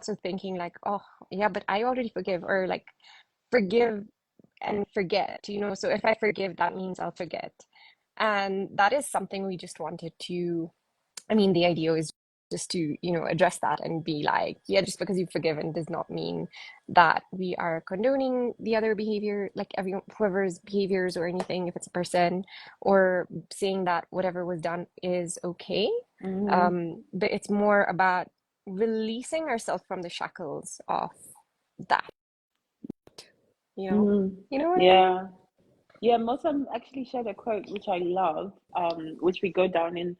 also thinking like, oh, yeah, but I already forgive, or like forgive and forget, So if I forgive, that means I'll forget. And that is something we just wanted to, I mean, the idea is just to, address that and be like, yeah, just because you've forgiven does not mean that we are condoning the other behavior, like everyone, whoever's behaviors or anything, if it's a person, or saying that whatever was done is okay. Mm-hmm. But it's more about releasing ourselves from the shackles of that, you know? Mm-hmm. You know what I mean? Yeah. Yeah, Mossam actually shared a quote which I love, which we go down in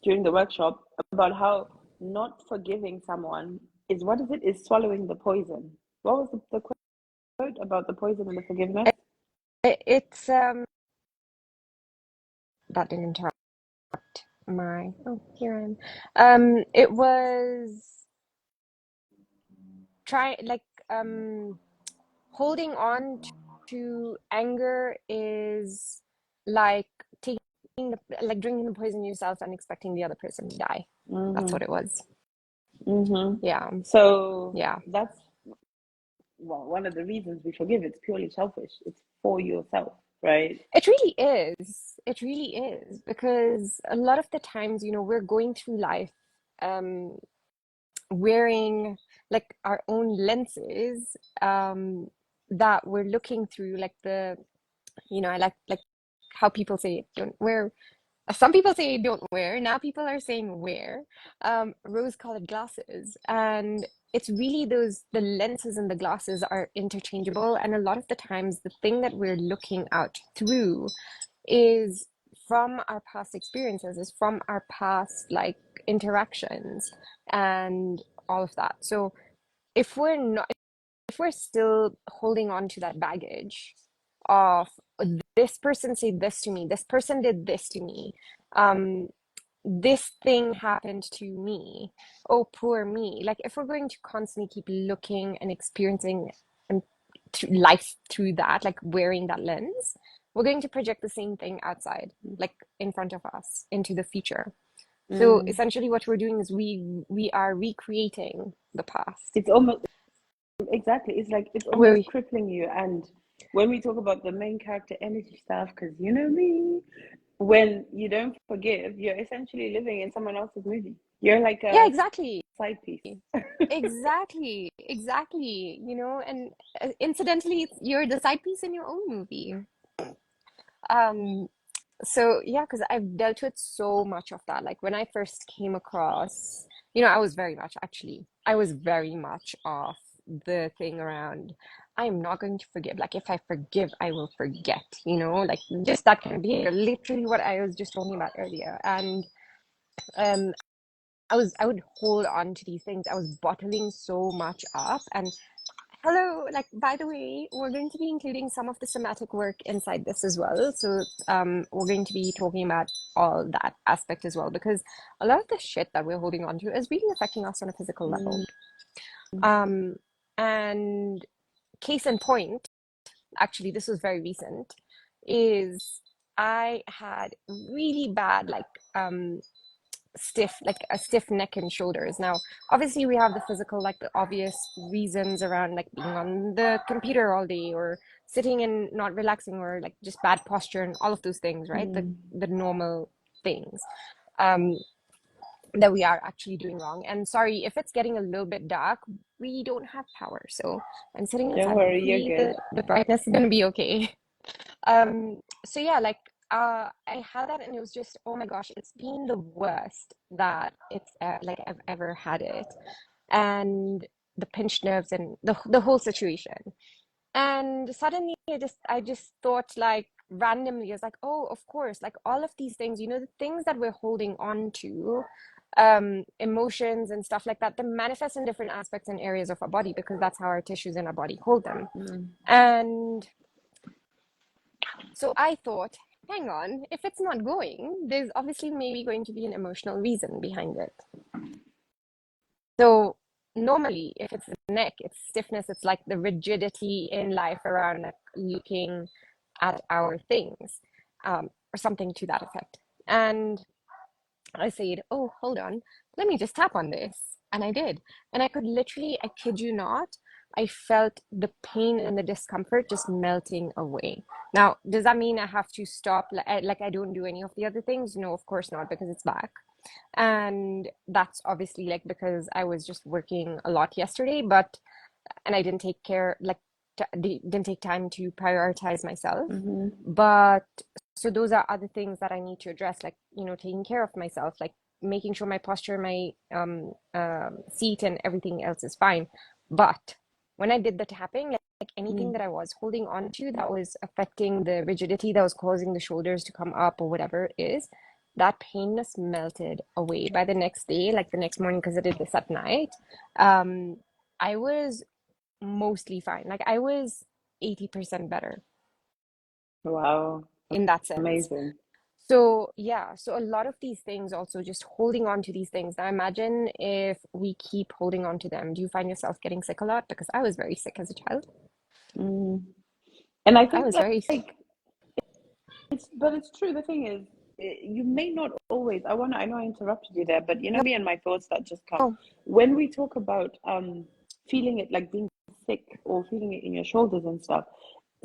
during the workshop about how not forgiving someone is what is it? Is swallowing the poison. What was the quote about the poison and the forgiveness? It's that didn't interrupt my, oh, here I am. It was try like holding on to anger is like taking like drinking the poison yourself and expecting the other person to die. That's Mm-hmm. what it was. Mm-hmm. Yeah, So yeah. that's well, one of the reasons we forgive. It's purely selfish. It's for yourself, right? It really is. It really is because a lot of the times, we're going through life um wearing like our own lenses that we're looking through, like I like how people say don't wear. Some people say don't wear. Now people are saying wear rose-colored glasses, and it's really the lenses and the glasses are interchangeable. And a lot of the times, the thing that we're looking out through is from our past experiences, is from our past like interactions and all of that. So if we're still holding on to that baggage of this person said this to me, this person did this to me, um, this thing happened to me, oh poor me. Like if we're going to constantly keep looking and experiencing and through life through that, like wearing that lens, we're going to project the same thing outside, like in front of us, into the future. So Mm. essentially what we're doing is we are recreating the past. It's almost exactly. It's like it's Where almost we crippling you. And when we talk about the main character energy stuff, because you know me, when you don't forgive, you're essentially living in someone else's movie. You're like Yeah, a exactly. side piece. Exactly. And incidentally, you're the side piece in your own movie. Um, so yeah, because I've dealt with so much of that. Like when I first came across, I was very much off the thing around, I'm not going to forgive. Like if I forgive, I will forget, like just that kind of behavior, literally what I was just talking about earlier. And um, I would hold on to these things. I was bottling so much up. And hello, like by the way, we're going to be including some of the somatic work inside this as well. So we're going to be talking about all that aspect as well, because a lot of the shit that we're holding on to is really affecting us on a physical level. Mm. Um, and case in point, actually, this was very recent, is I had really bad like a stiff neck and shoulders. Now, obviously, we have the physical, like the obvious reasons around like being on the computer all day or sitting and not relaxing or like just bad posture and all of those things, right? The Mm. the normal things um that we are actually doing wrong. And sorry if it's getting a little bit dark, we don't have power, so I'm sitting Don't outside. worry, you're Hopefully, good. the brightness is gonna be okay. So yeah, like I had that and it was just, oh my gosh, it's been the worst that it's like I've ever had it. And the pinched nerves and the whole situation. And suddenly I just thought like randomly, I was like, oh, of course, like all of these things, the things that we're holding on to, emotions and stuff like that, they manifest in different aspects and areas of our body because that's how our tissues in our body hold them. Mm. And so I thought, hang on, if it's not going, there's obviously maybe going to be an emotional reason behind it. So normally, if it's the neck, it's stiffness, it's like the rigidity in life around like, looking at our things, or something to that effect. And I said, oh, hold on, let me just tap on this. And I did. And I could literally, I kid you not, I felt the pain and the discomfort just melting away. Now, does that mean I have to stop? Like I don't do any of the other things? No, of course not, because it's back. And that's obviously like because I was just working a lot yesterday, but and I didn't take care, like didn't take time to prioritize myself. Mm-hmm. But so those are other things that I need to address, like, taking care of myself, like making sure my posture, my seat and everything else is fine. But when I did the tapping, like anything that I was holding on to that was affecting the rigidity that was causing the shoulders to come up or whatever it is, that pain just melted away by the next day, like the next morning, because I did this at night. Um, I was mostly fine. Like I was 80% better Wow, in that sense. amazing. So, yeah, so a lot of these things also just holding on to these things. Now, imagine if we keep holding on to them. Do you find yourself getting sick a lot? Because I was very sick as a child. Mm. And I I think was very, like it's true. The thing is, you may not always. I know I interrupted you there, but no, me and my thoughts that just come when we talk about feeling it, like being sick or feeling it in your shoulders and stuff.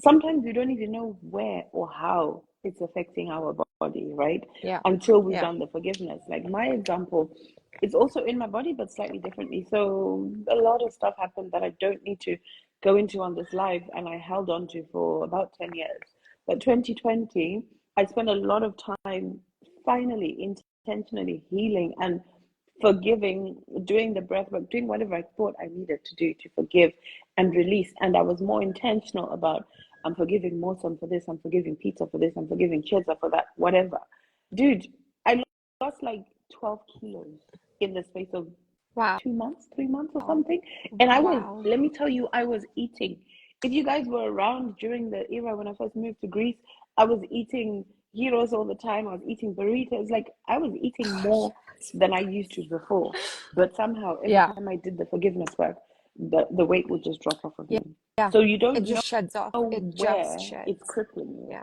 Sometimes we don't even know where or how it's affecting our body, right? yeah, Until we've yeah, done the forgiveness. Like my example, it's also in my body, but slightly differently. So a lot of stuff happened that I don't need to go into on this live, and I held on to for about 10 years. But 2020, I spent a lot of time finally intentionally healing and forgiving, doing the breath work, doing whatever I thought I needed to do to forgive and release. And I was more intentional about I'm forgiving Mosom for this, I'm forgiving pizza for this, I'm forgiving Cheza for that, whatever. Dude, I lost like 12 kilos in the space of wow, 2 months, 3 months or something. And wow, let me tell you, I was eating. If you guys were around during the era when I first moved to Greece, I was eating gyros all the time. I was eating burritos. Like I was eating more than I used to before. But somehow, every yeah, time I did the forgiveness work, the weight would just drop off of yeah, me. yeah. So you It don't just sheds off. know It just where it's sheds. crippling you. Yeah.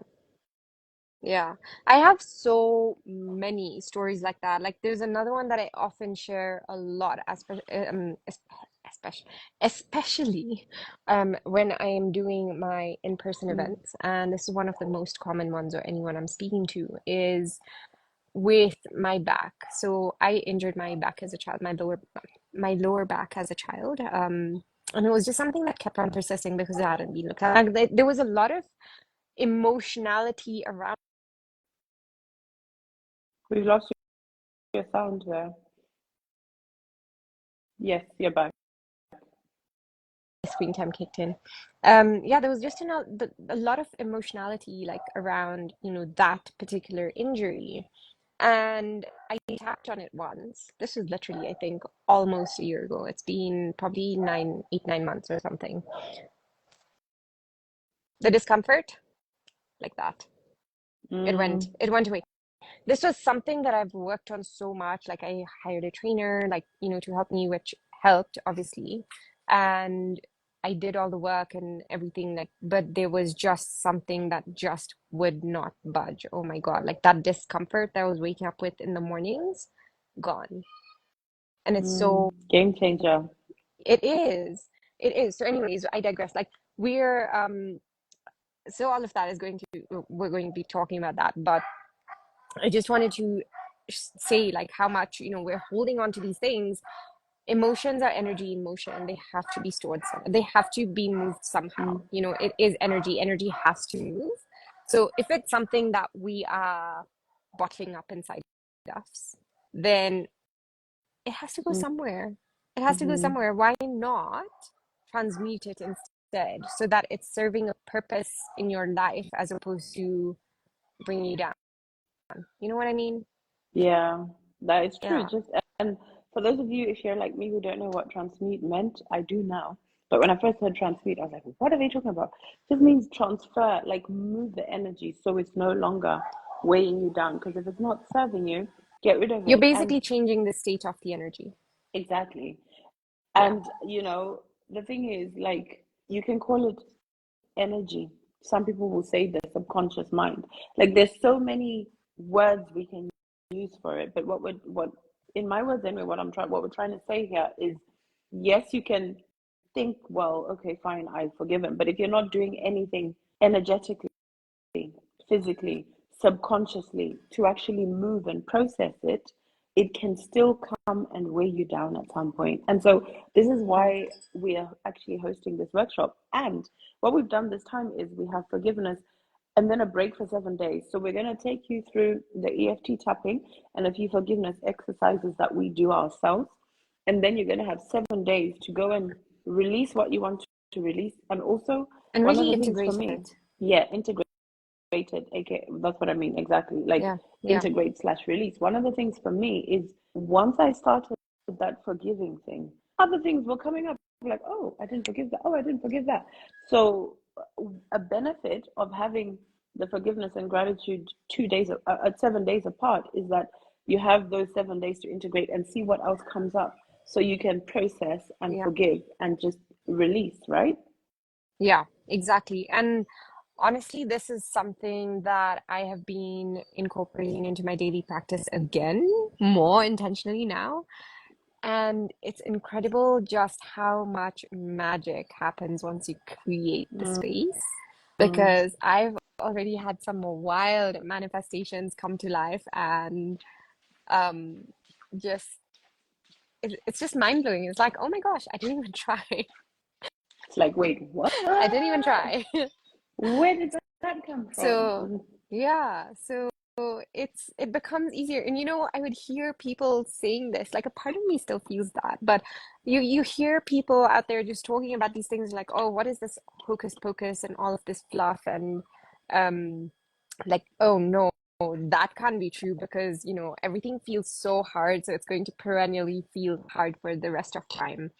Yeah, I have so many stories like that. Like there's another one that I often share a lot, especially, especially when I am doing my in-person Mm, events, and this is one of the most common ones, or anyone I'm speaking to, is with my back. So I injured my back as a child, my lower back as a child. And it was just something that kept on persisting because it hadn't been looked at. Like, there was a lot of emotionality around we've lost your sound there. Yes, you're back. screen time kicked in. Yeah, there was just a lot of emotionality like around, that particular injury. And I tapped on it once. This was literally, I think, almost a year ago. It's been probably 9 months or something. The discomfort, like that. It Mm, went, it went away. This was something that I've worked on so much. Like I hired a trainer, like, to help me, which helped obviously. And I did all the work and everything, like, but there was just something that just would not budge. Oh my God. Like that discomfort that I was waking up with in the mornings, gone. And it's so, game changer. it is. It is. So, anyways, I digress. Like so all of that is we're going to be talking about that. But I just wanted to say like how much, we're holding on to these things. Emotions are energy in motion. They have to be stored they have to be moved somehow. Mm, It is energy. Energy has to move. So if it's something that we are bottling up inside us, then it has to go mm, somewhere. It has to go mm. somewhere. Why not transmute it instead so that it's serving a purpose in your life as opposed to bringing you down? You know what I mean? Yeah, that is true. Yeah. Just and for those of you, if you're like me who don't know what transmute meant, I do now. But when I first heard transmute, I was like, what are they talking about? It just means transfer, like move the energy so it's no longer weighing you down. Because if it's not serving you, get rid of You're it. And basically changing the state of the energy. exactly. Yeah. And the thing is, like, you can call it energy. Some people will say the subconscious mind. Like, there's so many words we can use for it. But what in my words anyway, what we're trying to say here is, yes, you can think, well, okay, fine, I've forgiven. But if you're not doing anything energetically, physically, subconsciously to actually move and process it, it can still come and weigh you down at some point. And so this is Mm. why we are actually hosting this workshop. And what we've done this time is we have forgiveness and then a break for 7 days. So we're going to take you through the EFT tapping and a few forgiveness exercises that we do ourselves. And then you're going to have 7 days to go and release what you want to release. And also, And one of really the things for integrate me, it. yeah, integrate aka that's what I mean exactly, like Yeah, yeah. integrate slash release. One of the things for me is once I started that forgiving thing, other things were coming up like, oh, I didn't forgive that, oh, I didn't forgive that. So a benefit of having the forgiveness and gratitude 2 days at 7 days apart is that you have those 7 days to integrate and see what else comes up so you can process and Yeah. forgive and just release, right? Yeah, exactly. And honestly, this is something that I have been incorporating into my daily practice again, more intentionally now. And it's incredible just how much magic happens once you create the space. Mm. Because I've already had some wild manifestations come to life, and um, just it's just mind blowing. It's like, oh my gosh, I didn't even try. It's like, wait, what? I didn't even try. Where did that come So from? yeah, so it becomes easier. And I would hear people saying this, like a part of me still feels that, but you hear people out there just talking about these things like, oh, what is this hocus pocus and all of this fluff and um like, oh no, that can't be true because everything feels so hard, so it's going to perennially feel hard for the rest of time.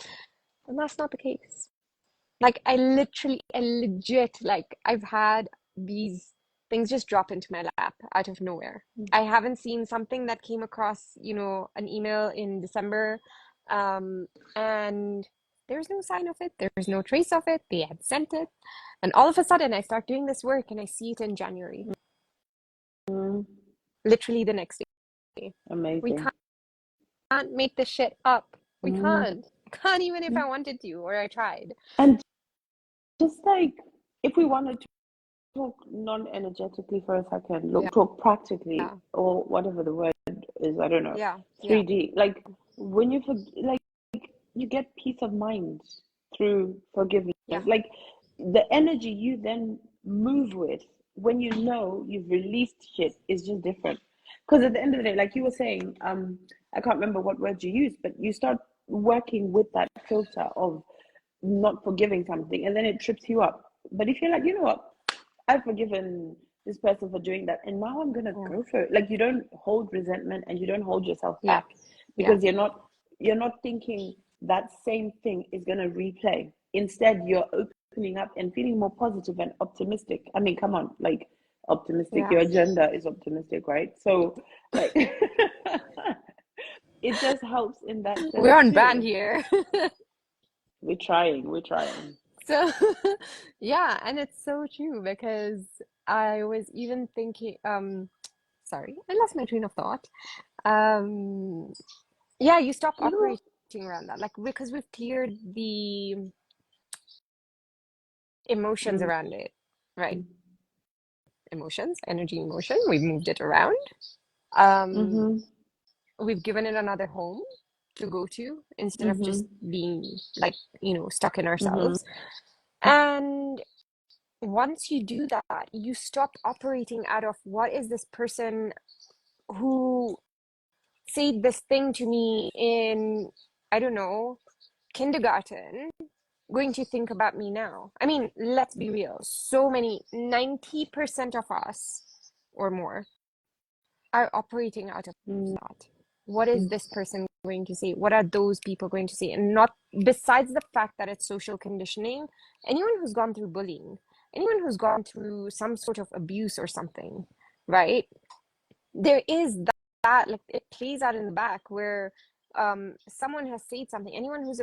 And that's not the case. Like I legit, like I've had these things just drop into my lap out of nowhere. I haven't seen something that came across, an email in December, um, and there's no sign of it. There's no trace of it. They had sent it, and all of a sudden I start doing this work and I see it in January, Mm, literally the next day. We amazing. can't make this shit up. We Mm. can't. I can't even if I wanted to or I tried. And just like if we wanted to talk non-energetically for a second, Yeah, look, talk practically or whatever the word is, I don't know, yeah, yeah, 3D. Like when you like you get peace of mind through forgiveness. yeah, Like the energy you then move with when you know you've released shit is just different. Because at the end of the day, like you were saying, I can't remember what words you used, but you start working with that filter of not forgiving something and then it trips you up. But if you're like, you know what, I've forgiven this person for doing that and now I'm gonna yeah, go for it. Like you don't hold resentment and you don't hold yourself yeah, back yeah. because you're not thinking that same thing is gonna replay. Instead, you're opening up and feeling more positive and optimistic. I mean, come on, like optimistic. Yeah. Your agenda is optimistic, right? So like it just helps in that We're sense on brand too. here. We're trying. So, yeah, and it's so true because I was even thinking, sorry, I lost my train of thought. Um, yeah, you stop No. operating around that, like because we've cleared the emotions Mm, around it, right? Emotions, energy, emotion, we've moved it around. Um, mm-hmm, we've given it another home to go to instead of mm-hmm, just being like, stuck in mm-hmm, ourselves. And once you do that, you stop operating out of what is this person who said this thing to me in, I don't know, kindergarten, going to think about me now. I mean, let's be real. So many, 90% of us or more are operating out of that. What is this person going to say? What are those people going to say? And not, besides the fact that it's social conditioning, anyone who's gone through bullying, anyone who's gone through some sort of abuse or something, right? There is that like it plays out in the back where someone has said something. Anyone who's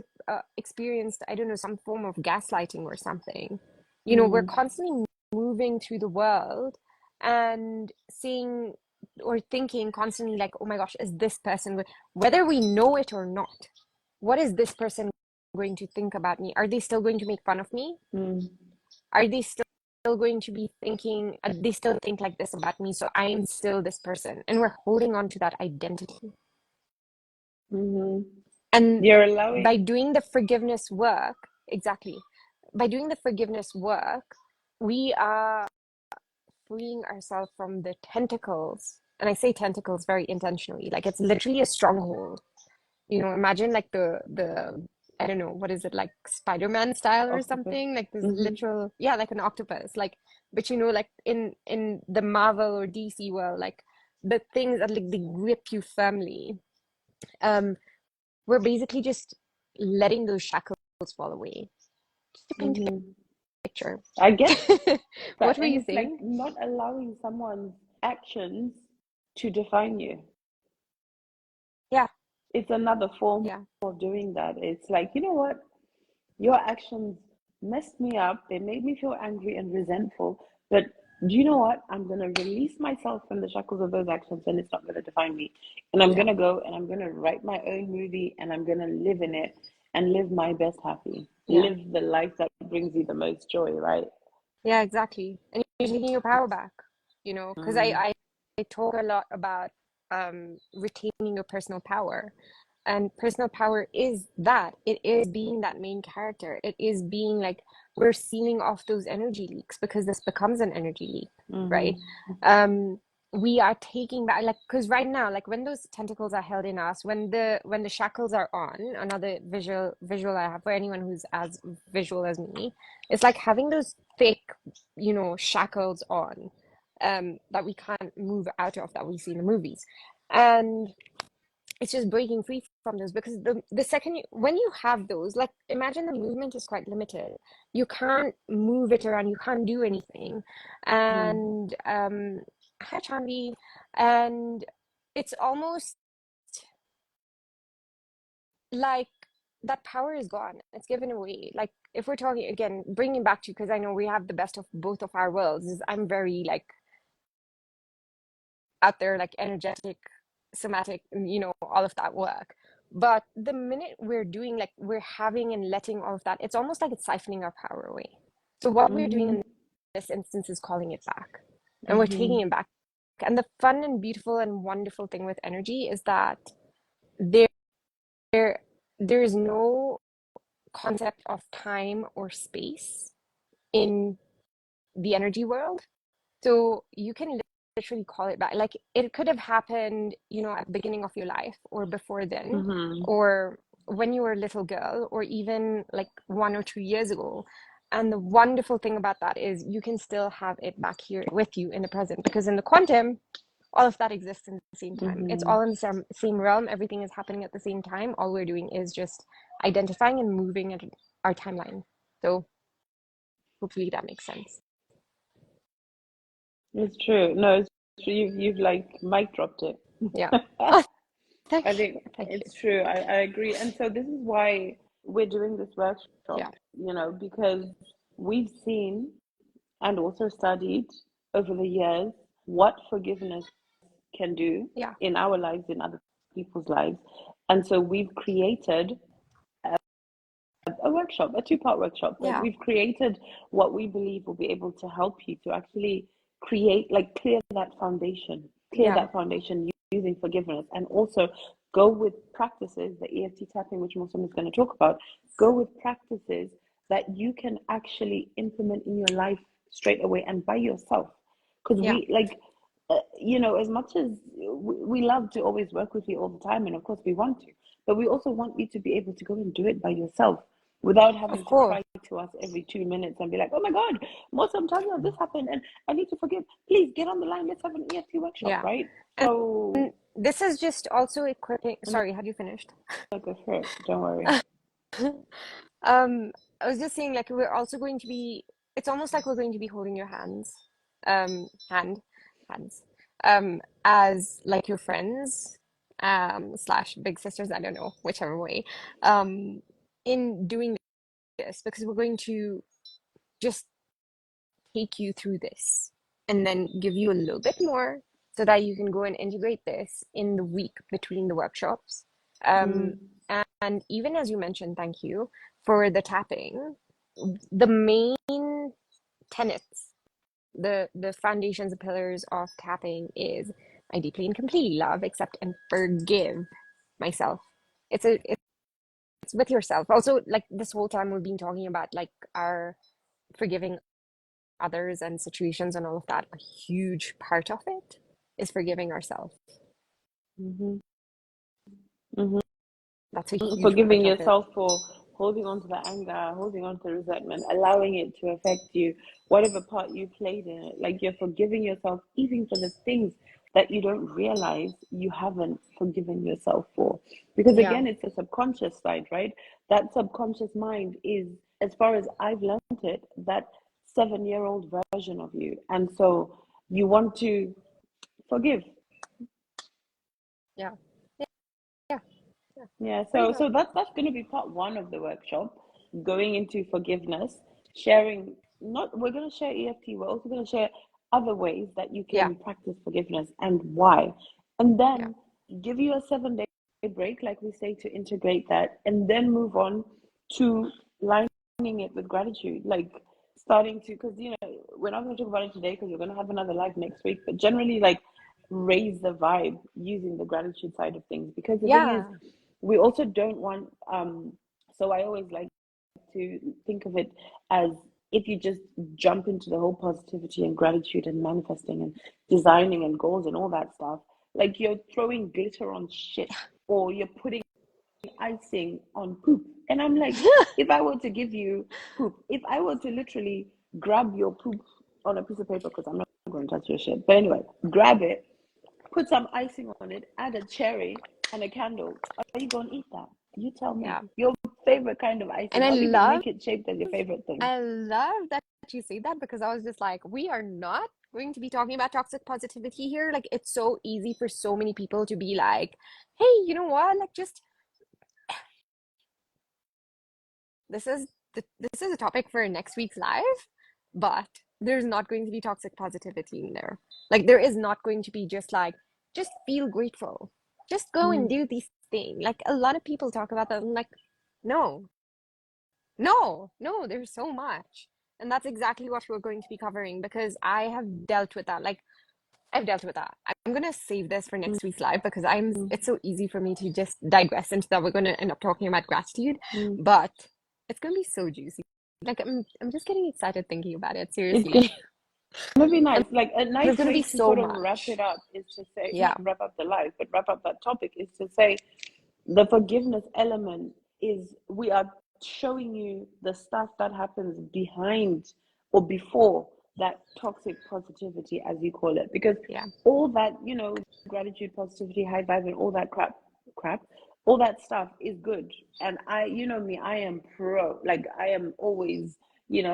experienced, I don't know, some form of gaslighting or something, we're mm, constantly moving through the world and seeing or thinking constantly like, oh my gosh, is this person, whether we know it or not, what is this person going to think about me? Are they still going to make fun of me? Mm. Are they still going to be thinking, they still think like this about me, so I am still this person? And we're holding on to that identity. Mm-hmm. And You're allowing. by doing the forgiveness work, exactly, by doing the forgiveness work, we are freeing ourselves from the tentacles. And I say tentacles very intentionally, like it's literally a stronghold. Imagine like the I don't know, what is it, like Spider-Man style or Octopus. something? Like this Mm-hmm. literal, yeah, like an octopus. Like, but like in the Marvel or DC world, like the things that like they grip you firmly. Um, we're basically just letting those shackles fall away. Just to paint a Mm-hmm. picture. I get What that. were And you it's like saying? not allowing someone's actions to define you. Yeah, It's another form yeah, of doing that. It's like, you know what? Your actions messed me up. They made me feel angry and resentful. But do you know what? I'm going to release myself from the shackles of those actions and it's not going to define me. And I'm going yeah, to go and I'm going to write my own movie and I'm going to live in it and live my best happy. yeah, Live the life that brings you the most joy, right? yeah, exactly. And you're taking your power back, because Mm. I talk a lot about retaining your personal power. And personal power is that. It is being that main character. It is being like, we're sealing off those energy leaks, because this becomes an energy leak, right? Mm-hmm. Um, we are taking back, like, because right now, like when those tentacles are held in us, when the shackles are on, another visual I have for anyone who's as visual as me, it's like having those thick, shackles on, that we can't move out of, that we see in the movies. And it's just breaking free from those, because the second when you have those, like, imagine the movement is quite limited. You can't move it around, you can't do anything. And hi Chandy. And it's almost like that power is gone, it's given away. Like, if we're talking again, bringing back to, because I know we have the best of both of our worlds, is I'm very like out there, like energetic, somatic, all of that work. But the minute we're doing, like, we're having and letting all of that, it's almost like it's siphoning our power away. So what we're doing Mm-hmm. in this instance is calling it back, and we're Mm-hmm. taking it back. And the fun and beautiful and wonderful thing with energy is that there there is no concept of time or space in the energy world. So you can literally call it back. Like, it could have happened, at the beginning of your life, or before then, Mm-hmm. or when you were a little girl, or even like 1 or 2 years ago. And the wonderful thing about that is you can still have it back here with you in the present, because in the quantum, all of that exists in the same time. It's Mm-hmm. all in the same realm. Everything is happening at the same time. All we're doing is just identifying and moving at our timeline. So hopefully that makes sense. It's true. No, it's true. You've like mic dropped it. Yeah. Oh, I thank you. think Thank you. it's true. I agree. And so this is why we're doing this Yeah. workshop, because we've seen and also studied over the years what forgiveness can do Yeah. in our lives, in other people's lives. And so we've created a workshop, a two-part workshop, but Yeah. we've created what we believe will be able to help you to actually create, like, clear Yeah. that foundation using forgiveness, and also go with practices, the EFT tapping, which Muslim is going to talk about, go with practices that you can actually implement in your life straight away and by yourself. Because Yeah. as much as we love to always work with you all the time, and of course we want to, but we also want you to be able to go and do it by yourself without Of having to course. cry to us every 2 minutes and be like, oh my God, Mohsen, tell me this happened and I need to forgive. Please get on the line. Let's have an EFT workshop, Yeah. right? And So, this is just also equipping. no, Sorry, had you finished? go for it. Don't worry. I was just saying, like, we're also going to be, it's almost like we're going to be holding your hands, hands, as like your friends, slash big sisters, I don't know, whichever way, in doing this, because we're going to just take you through this and then give you a little bit more, so that you can go and integrate this in the week between the workshops. Um, Mm. and even as you mentioned, thank you for the tapping, the main tenets, the foundations, the pillars of tapping is I deeply and completely love, accept, and forgive myself. It's with yourself. Also, like this whole time we've been talking about like our forgiving others and situations and all of that. A huge part of it is forgiving ourselves. Mm-hmm. Mm-hmm. That's a huge Forgiving part of it. yourself for holding on to the anger, holding on to the resentment, allowing it to affect you, whatever part you played in it. Like you're forgiving yourself even for the things that you don't realize you haven't forgiven yourself for. Because Yeah. again, it's a subconscious side, right? That subconscious mind is, as far as I've learned it, that 7-year-old version of you. And so you want to forgive. Yeah. Yeah. Yeah. Yeah. Yeah, Pretty so much. that's going to be part one of the workshop, going into forgiveness, sharing. Not we're going to share EFT. We're also going to share other ways that you Yeah. can practice forgiveness and why, and Yeah. then give you a 7-day break, like we say, to integrate that, and then move on to lining it with gratitude, like starting to, because we're not going to talk about it today because we're going to have another live next week, but generally like raise the vibe using the gratitude side of things, because the thing is Yeah. we also don't want so I always like to think of it as, if you just jump into the whole positivity and gratitude and manifesting and designing and goals and all that stuff, like you're throwing glitter on shit, or you're putting icing on poop. And I'm like, if I were to give you poop, if I were to literally grab your poop on a piece of paper, because I'm not going to touch your shit, but anyway, grab it, put some icing on it, add a cherry and a candle. Are you going to eat that? You tell me. Yeah. Your favorite kind of And icing. Not even make it shaped as your favorite thing. I love that you say that because I was just like, we are not going to be talking about toxic positivity here. Like, it's so easy for so many people to be like, hey, you know what? Like, just this is this is a topic for next week's live, but there's not going to be toxic positivity in there. Like, there is not going to be just like, just feel grateful, just go and Mm, do these things. Like, a lot of people talk about that. I'm like, no, no, no, there's so much. And that's exactly what we're going to be covering because I have dealt with that. Like, I've dealt with that. I'm gonna save this for mm, next week's live because mm, it's so easy for me to just digress into that. We're gonna end up talking about gratitude, mm. but it's gonna be so juicy. Like, I'm just getting excited thinking about it, It's seriously. gonna be And nice. Like a there's nice gonna way be to so sort of wrap much. it up is to say, Yeah, not wrap up the life, but wrap up that topic, is to say the forgiveness element is, we are showing you the stuff that happens behind or before that toxic positivity, as you call it, because yeah, all that, gratitude, positivity, high vibe, and all that crap, all that stuff is good. And you know me, I am pro, like I am always,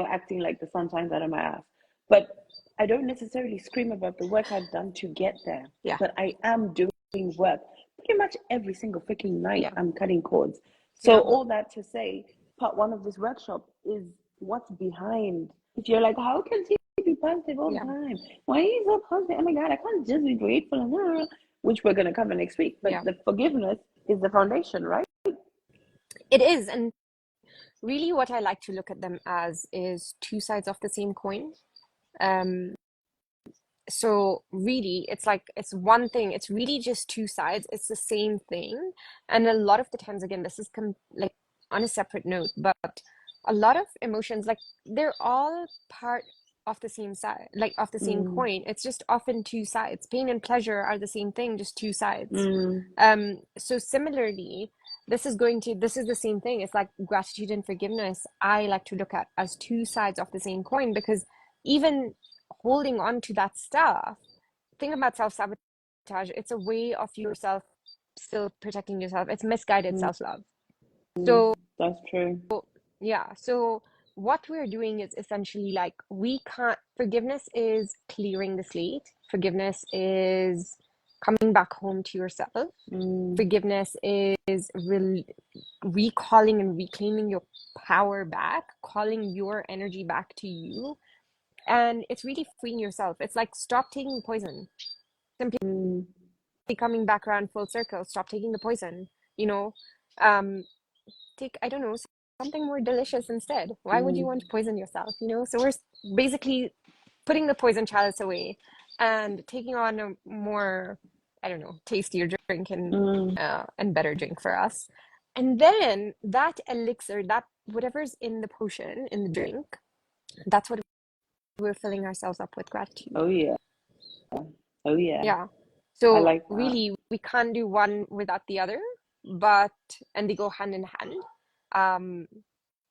acting like the sun shines out of my ass, but I don't necessarily scream about the work I've done to get there, yeah, but I am doing work pretty much every single freaking night. yeah, I'm cutting cords. So yeah, all that to say, part one of this workshop is what's behind. If you're like, how can she be positive all the yeah, time? Why are you so positive? Oh my God, I can't just be grateful, which we're gonna cover next week. But yeah. the forgiveness is the foundation, right? It is, and really, what I like to look at them as is two sides of the same coin. Um, so really it's like it's one thing, it's really just two sides, it's the same thing. And a lot of the times, again, this is like on a separate note, but a lot of emotions, like, they're all part of the same side, like of the same Mm, coin. It's just often two sides. Pain and pleasure are the same thing, just two sides. mm, So similarly, this is the same thing. It's like gratitude and forgiveness, I like to look at as two sides of the same coin, because even holding on to that stuff, think about self-sabotage. It's a way of yourself still protecting yourself. It's misguided mm, self-love. mm. So That's true. yeah, so what we're doing is essentially like, we can't, forgiveness is clearing the slate. Forgiveness is coming back home to yourself. Mm, Forgiveness is recalling and reclaiming your power back, calling your energy back to you. And it's really freeing yourself. It's like, stop taking poison. simply Mm, coming back around full circle. Stop taking the poison, you know. Um, take, I don't know, something more delicious instead. Why would you mm, want to poison yourself, you know? So we're basically putting the poison chalice away and taking on a more, I don't know, tastier drink mm. and better drink for us. And then that elixir, that whatever's in the potion, in the drink, that's what we're filling ourselves up with gratitude. Oh yeah. Oh yeah. Yeah. I So like that. really, we can't do one without the other, but and they go hand in hand. Um,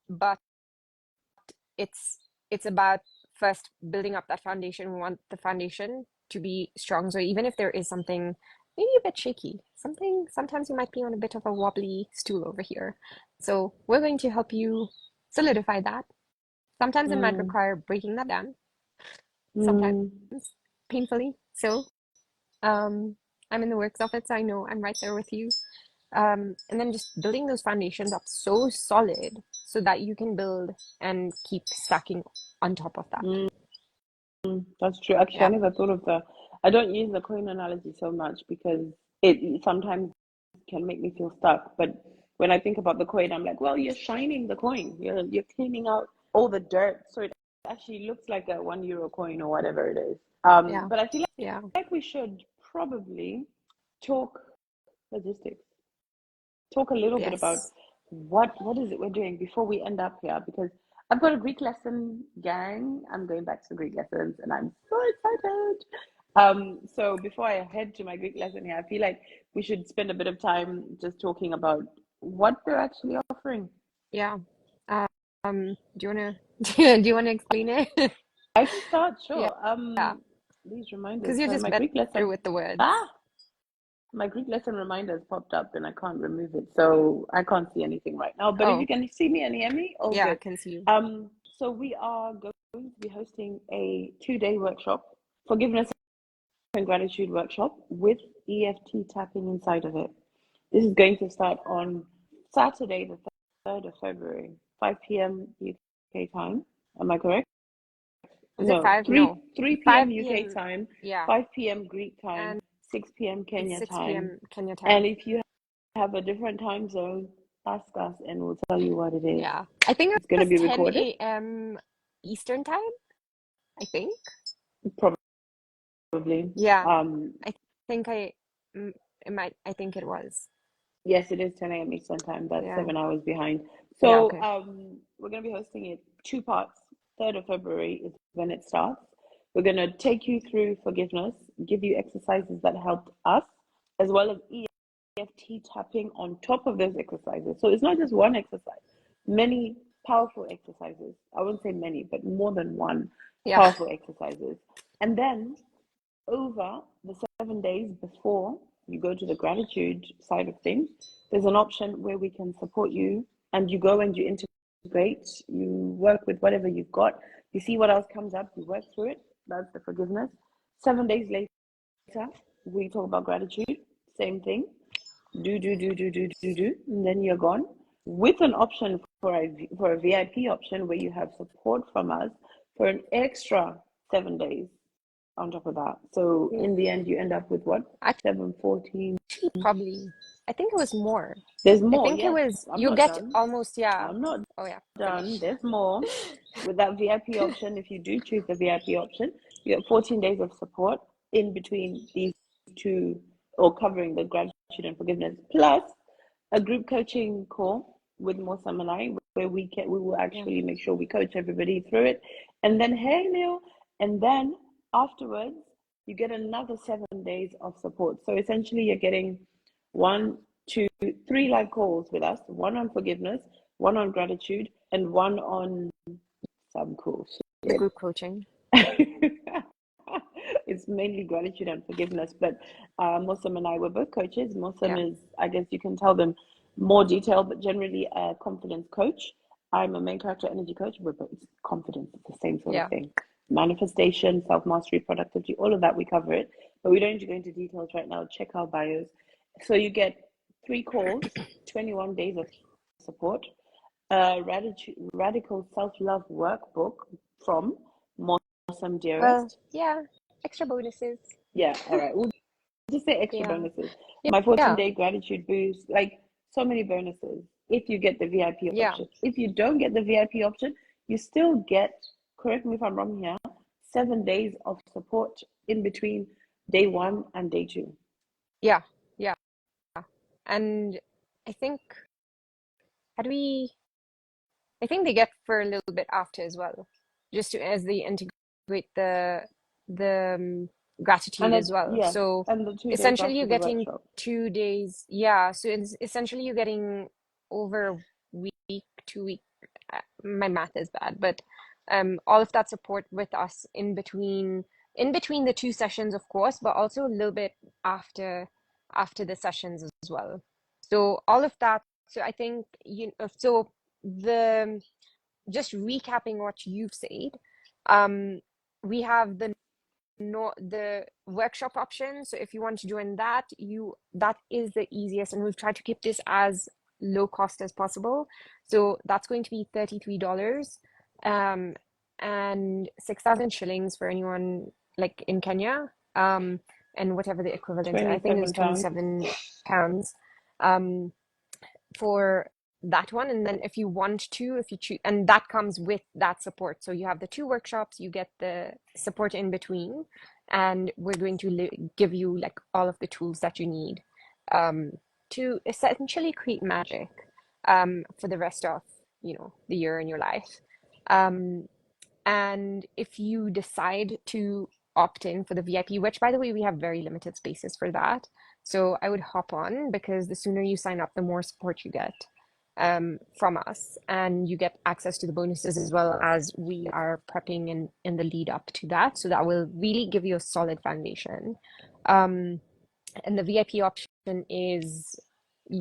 but it's it's about first building up that foundation. We want the foundation to be strong. So even if there is something maybe a bit shaky, sometimes you might be on a bit of a wobbly stool over here. So we're going to help you solidify that. Sometimes it might Mm, require breaking that down, sometimes mm. painfully. So um, I'm in the works of it, so I know I'm right there with you. And then just building those foundations up so solid so that you can build and keep stacking on top of that. Mm, that's true. Actually, I Yeah, never thought of the. I don't use the coin analogy so much because it sometimes can make me feel stuck. But when I think about the coin, I'm like, well, you're shining the coin. You're cleaning out all the dirt, so it actually looks like a €1 coin or whatever it is. yeah, But I feel yeah, like we should probably talk logistics. Talk a little bit about yes, what is it we're doing before we end up here, because I've got a Greek lesson, gang. I'm going back to Greek lessons and I'm so excited. So before I head to my Greek lesson here, I feel like we should spend a bit of time just talking about what they're actually offering. yeah. Do you wanna do you wanna explain it? I can start, Yeah, sure. yeah, These reminders. because you're Sorry, just my better Greek lesson. with the words. Ah, my Greek lesson reminders popped up and I can't remove it. So I can't see anything right now. But if you Oh, can see me and hear me, all yeah, I good. can see you. So we are going to be hosting a 2-day workshop, forgiveness and gratitude workshop with EFT tapping inside of it. This is going to start on Saturday, the 3rd of February, 5 p.m. UK time. Am I correct? Was it No, five? 3 No, 3 p.m. 5 UK p.m. time, Yeah, 5 p.m. Greek time, and 6 p.m. Kenya 6 time. p.m. Kenya And time. if you have a different time zone, ask us and we'll tell you what it is. Yeah, I think it It's going to was be 10 recorded, a.m. Eastern time, I think. probably. Yeah, Um, I think mm, I think it was. yes, it is 10 a.m. Eastern time. That's Yeah, 7 hours behind. yeah, So okay. we're going to be hosting it 2 parts. 3rd of February is when it starts. We're going to take you through forgiveness, give you exercises that helped us, as well as EFT tapping on top of those exercises. So it's not just one exercise, many powerful exercises. I wouldn't say many, but more than one Yeah, powerful exercises. And then over the 7 days before you go to the gratitude side of things, there's an option where we can support you and you go and you integrate, you work with whatever you've got, you see what else comes up, you work through it. That's the forgiveness. 7 days later, we talk about gratitude, same thing. Do, and then you're gone. With an option for a VIP option where you have support from us for an extra 7 days on top of that. So yeah. in the end, you end up with what? 714. Actually, probably. I think it was more. There's I more, think it yes. was I'm you not get done. almost, yeah. I'm not Oh yeah, done. finish. There's more. With that VIP option, if you do choose the VIP option, you get 14 days of support in between these two, or covering the gratitude and forgiveness, plus a group coaching call with Mosam and I, where we will Yeah, actually make sure we coach everybody through it. And then, hey Neil, and then afterwards, you get another 7 days of support. So essentially, you're getting 1, 2, 3 live calls with us, one on forgiveness, one on gratitude, and one on some cool the shit. group coaching. It's mainly gratitude and forgiveness, but Mosam and I were both coaches. Yeah, Mosam is, I guess you can tell them more detail, but generally a confidence coach. I'm a main character energy coach, but it's confidence, it's the same sort of yeah, thing. Manifestation, self mastery, productivity, all of that, we cover it, but we don't need to go into details right now. Check our bios. So you get 3 calls, 21 days of support, radical self love workbook from Mosam well, Dearest. yeah. Extra bonuses. Yeah, all right. just say extra Yeah. bonuses. Yeah. My 14 Yeah. day gratitude boost, like so many bonuses if you get the VIP Yeah. option. If you don't get the VIP option, you still get, correct me if I'm wrong here, 7 days of support in between day one and day two. Yeah. Yeah. And I think, how do we, I think they get for a little bit after as well, just to as they integrate the And gratitude then, as well. yes, So and the 2 days essentially, after you're the getting workshop. 2 days. Yeah. So it's essentially you're getting over a week, 2 week. My math is bad, but all of that support with us in between the two sessions, of course, but also a little bit after the sessions as well. So all of that. So I think so the just recapping what you've said, um, we have the workshop option. So if you want to join that, that is the easiest, and we've tried to keep this as low cost as possible. So that's going to be $33, um, and 6,000 shillings for anyone like in Kenya, and whatever the equivalent, I think is 27 pounds. 27 pounds. Um, for that one. And then if you want to, if you choose, and that comes with that support. So you have the two workshops, you get the support in between, and we're going to give you like all of the tools that you need um, to essentially create magic for the rest of, the year in your life. Um, and if you decide to opt in for the VIP, which by the way, we have very limited spaces for that. So I would hop on, because the sooner you sign up, the more support you get from us. And you get access to the bonuses as well, as we are prepping in the lead up to that. So that will really give you a solid foundation. Um, and the VIP option is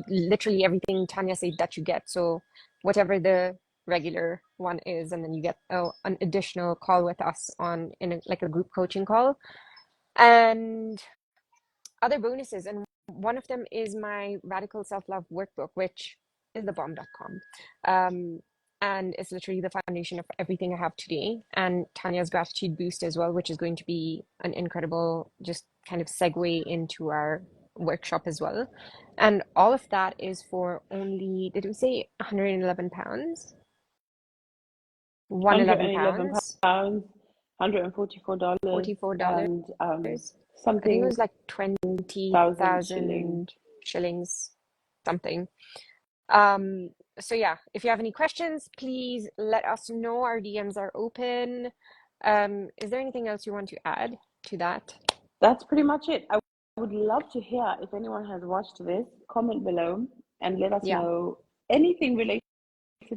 literally everything Tanya said that you get. So whatever the regular one is, and then you get an additional call with us like a group coaching call, and other bonuses. And one of them is my Radical Self-Love workbook, which is thebomb.com. And it's literally the foundation of everything I have today. And Tanya's gratitude boost as well, which is going to be an incredible just kind of segue into our workshop as well. And all of that is for only, did we say £111? 111 111 pounds, pounds, $144, $44. and I think it something was like thousand shillings. 20,000 shillings, something. Um, so yeah, if you have any questions, please let us know. Our DMs are open. Is there anything else you want to add to that? That's pretty much it. I would love to hear if anyone has watched this. Comment below and let us Yeah, know anything related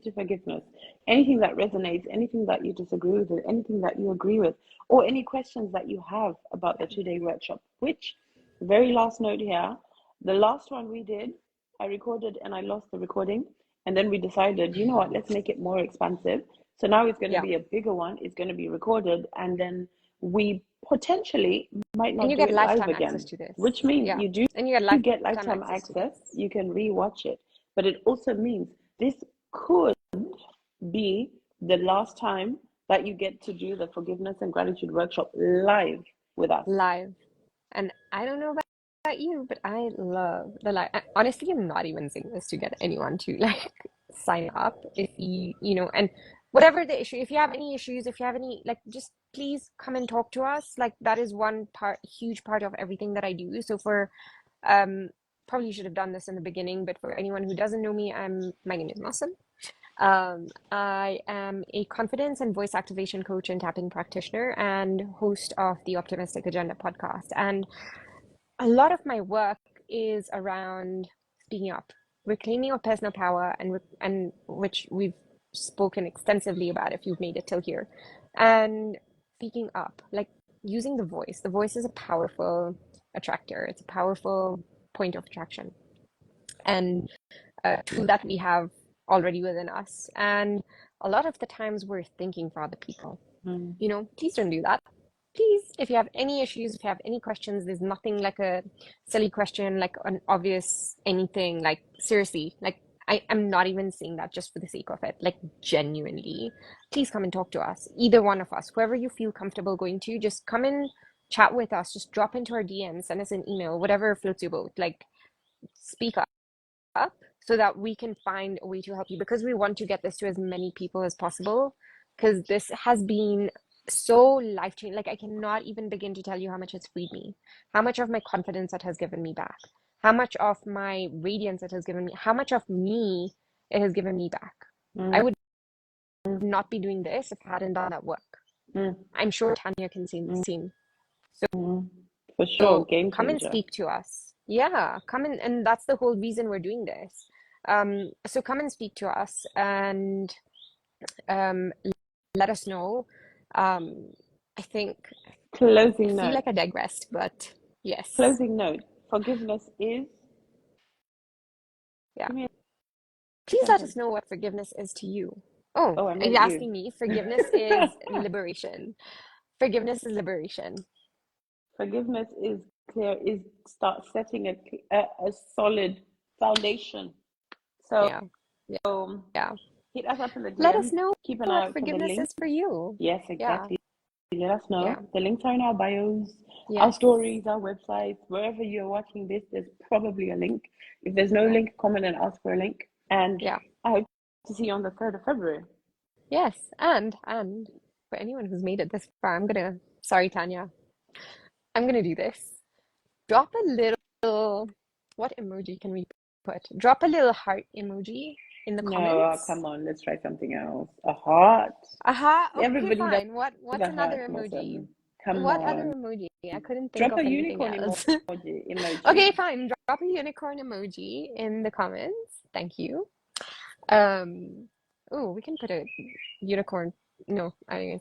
to forgiveness, anything that resonates, anything that you disagree with, anything that you agree with, or any questions that you have about the 2 day workshop. Which, very last note here, the last one we did, I recorded and I lost the recording. And then we decided, you know what, let's make it more expansive. So now it's going to yeah. be a bigger one. It's going to be recorded. And then we potentially might And not you do get it live lifetime access again, to this. which means Yeah. you do And you get get lifetime lifetime access to access. this. You can rewatch it. But it also means this could be the last time that you get to do the forgiveness and gratitude workshop live with us. Live. And I don't know about you, but I love the live. Honestly, I'm not even saying this to get anyone to like sign up. If and whatever the issue, if you have any issues, if you have any, like, just please come and talk to us. Like, that is one part, huge part of everything that I do. So um, probably should have done this in the beginning, but for anyone who doesn't know me, my name is Masim. I am a confidence and voice activation coach and tapping practitioner and host of the Optimistic Agenda podcast. And a lot of my work is around speaking up, reclaiming your personal power, and which we've spoken extensively about if you've made it till here, and speaking up, like using the voice. The voice is a powerful attractor. It's a powerful point of attraction, and a tool that we have already within us. And a lot of the times we're thinking for other people. Mm. Please don't do that. Please, if you have any issues, if you have any questions, there's nothing like a silly question, like an obvious anything. Like, seriously, like, I'm not even saying that just for the sake of it. Like, genuinely, please come and talk to us. Either one of us, whoever you feel comfortable going to, just come in, chat with us, just drop into our DMs, send us an email, whatever floats your boat. Like, speak up so that we can find a way to help you, because we want to get this to as many people as possible, because this has been so life-changing. Like, I cannot even begin to tell you how much it's freed me, how much of my confidence it has given me back, how much of my radiance it has given me, how much of me it has given me back. I Mm, would not be doing this if I hadn't done that work. mm, I'm sure Tanya can say the mm, same. mm. For sure, So game come and changer. speak to us. Yeah, come in, and that's the whole reason we're doing this. So come and speak to us and um, let us know. Um, I think I Closing feel note. like I digressed, but yes, Closing note. Forgiveness is. yeah. Give me a Please let us sentence. know what forgiveness is to you. Oh, Oh, I are you meant you. asking me? Forgiveness is liberation. Forgiveness is liberation. Forgiveness is clear. Is start setting a solid foundation. So Yeah, yeah, um, yeah. hit us up in the Let us DM. know Keep an eye what out for the forgiveness link. is for you. Yes, Yeah, exactly. Let us yeah. know. The links are in our bios, our Yes. stories, our websites. Wherever you're watching this, there's probably a link. If there's no Yeah. link, comment and ask for a link. And Yeah. I hope to see you on the 3rd of February. Yes. And for anyone who's made it this far, sorry, Tanya, I'm gonna do this. Drop a little, what emoji can we put? Drop a little heart emoji in the No, comments. come on, let's try something else. A heart. Aha, okay, Everybody loves fine. What's a heart, another emoji? Awesome. Come What other on. emoji? I couldn't think Drop a of anything unicorn else. emoji. Okay, fine. Drop a unicorn emoji in the comments. Thank you. Um, oh, we can put a unicorn. No, I mean,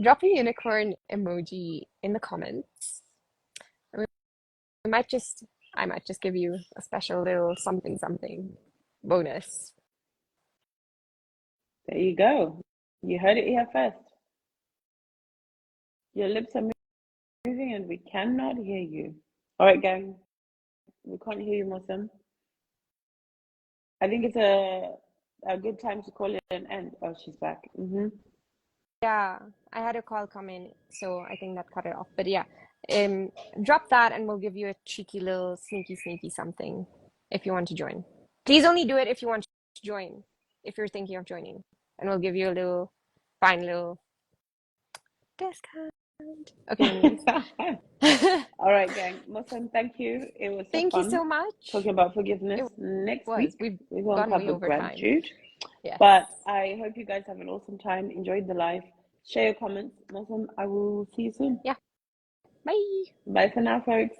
drop a unicorn emoji in the comments. And we might just, I might just give you a special little something something bonus. There you go. You heard it here first. Your lips are moving and we cannot hear you. All right, gang. We can't hear you, Muslim. I think it's a good time to call it an end. Oh, she's back. Yeah, I had a call come in, so I think that cut it off. But yeah, um, drop that and we'll give you a cheeky little sneaky something if you want to join. Please only do it if you want to join, if you're thinking of joining, and we'll give you a little fine little discount. Okay, anyways. All right, gang. Muslim, thank you. It was so Thank you fun so much. talking about forgiveness. It Next was. week, We've we're going to gone way cover over time. gratitude. Yes. But I hope you guys have an awesome time. Enjoyed the live. Share your comments. Muslim, I will see you soon. Yeah. Bye. Bye for now, folks.